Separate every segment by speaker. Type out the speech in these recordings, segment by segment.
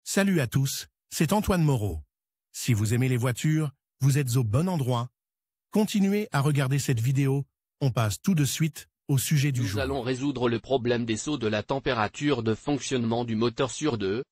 Speaker 1: Salut à tous, c'est Antoine Moreau. Si vous aimez les voitures, vous êtes au bon endroit. Continuez à regarder cette vidéo, on passe tout de suite au sujet du jour.
Speaker 2: Nous allons résoudre le problème des sauts de la température de fonctionnement du moteur sur 2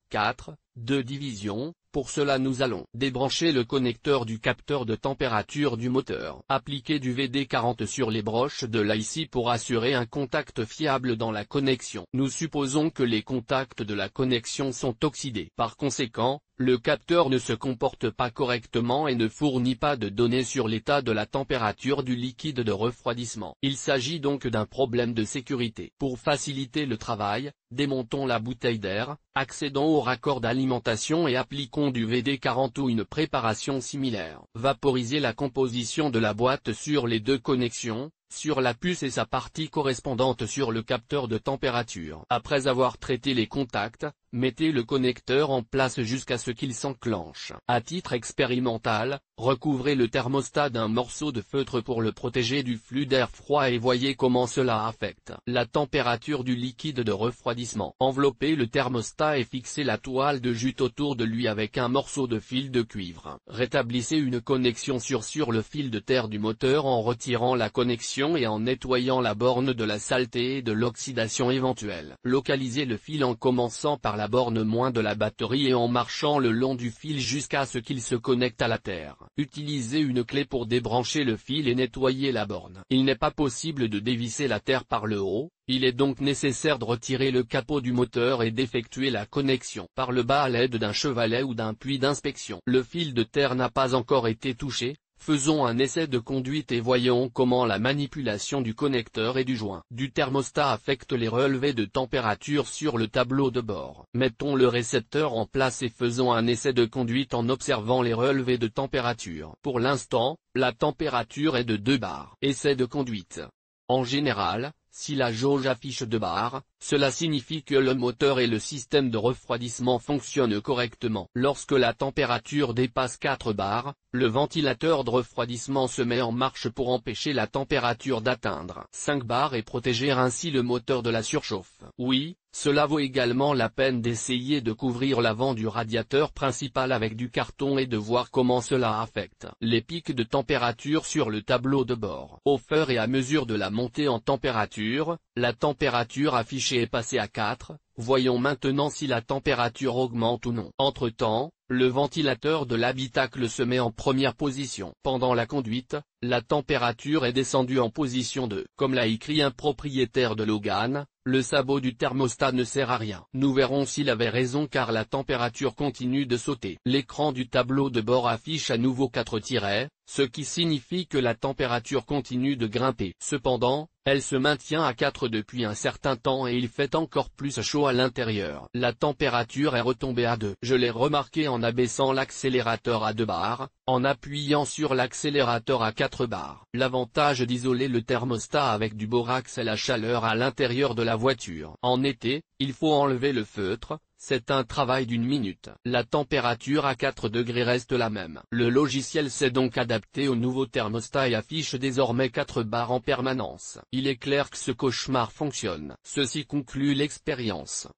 Speaker 2: divisions. Pour cela nous allons débrancher le connecteur du capteur de température du moteur. Appliquer du WD-40 sur les broches de l'IC pour assurer un contact fiable dans la connexion. Nous supposons que les contacts de la connexion sont oxydés. Par conséquent, le capteur ne se comporte pas correctement et ne fournit pas de données sur l'état de la température du liquide de refroidissement. Il s'agit donc d'un problème de sécurité. Pour faciliter le travail, démontons la bouteille d'air, accédons au raccord d'alimentation et appliquons du WD-40 ou une préparation similaire. Vaporisez la composition de la boîte sur les deux connexions, sur la puce et sa partie correspondante sur le capteur de température. Après avoir traité les contacts, mettez le connecteur en place jusqu'à ce qu'il s'enclenche. À titre expérimental, recouvrez le thermostat d'un morceau de feutre pour le protéger du flux d'air froid et voyez comment cela affecte la température du liquide de refroidissement. Enveloppez le thermostat et fixez la toile de jute autour de lui avec un morceau de fil de cuivre. Rétablissez une connexion sur le fil de terre du moteur en retirant la connexion et en nettoyant la borne de la saleté et de l'oxydation éventuelle. Localisez le fil en commençant par la borne moins de la batterie et en marchant le long du fil jusqu'à ce qu'il se connecte à la terre. Utilisez une clé pour débrancher le fil et nettoyer la borne. Il n'est pas possible de dévisser la terre par le haut, il est donc nécessaire de retirer le capot du moteur et d'effectuer la connexion par le bas à l'aide d'un chevalet ou d'un puits d'inspection. Le fil de terre n'a pas encore été touché. Faisons un essai de conduite et voyons comment la manipulation du connecteur et du joint du thermostat affecte les relevés de température sur le tableau de bord. Mettons le récepteur en place et faisons un essai de conduite en observant les relevés de température. Pour l'instant, la température est de 2 bars. Essai de conduite. En général, si la jauge affiche 2 bars, cela signifie que le moteur et le système de refroidissement fonctionnent correctement. Lorsque la température dépasse 4 bars, le ventilateur de refroidissement se met en marche pour empêcher la température d'atteindre 5 bars et protéger ainsi le moteur de la surchauffe. Oui, cela vaut également la peine d'essayer de couvrir l'avant du radiateur principal avec du carton et de voir comment cela affecte les pics de température sur le tableau de bord. Au fur et à mesure de la montée en température, la température affichée est passée à 4, voyons maintenant si la température augmente ou non. Entre-temps, le ventilateur de l'habitacle se met en première position. Pendant la conduite, la température est descendue en position 2. Comme l'a écrit un propriétaire de Logan, le sabot du thermostat ne sert à rien. Nous verrons s'il avait raison car la température continue de sauter. L'écran du tableau de bord affiche à nouveau 4 tirets, ce qui signifie que la température continue de grimper. Cependant, elle se maintient à 4 depuis un certain temps et il fait encore plus chaud à l'intérieur. La température est retombée à 2. Je l'ai remarqué en abaissant l'accélérateur à 2 bars, en appuyant sur l'accélérateur à 4 bars. L'avantage d'isoler le thermostat avec du borax est la chaleur à l'intérieur de la voiture. En été, il faut enlever le feutre. C'est un travail d'1 minute. La température à 4 degrés reste la même. Le logiciel s'est donc adapté au nouveau thermostat et affiche désormais 4 bars en permanence. Il est clair que ce cauchemar fonctionne. Ceci conclut l'expérience.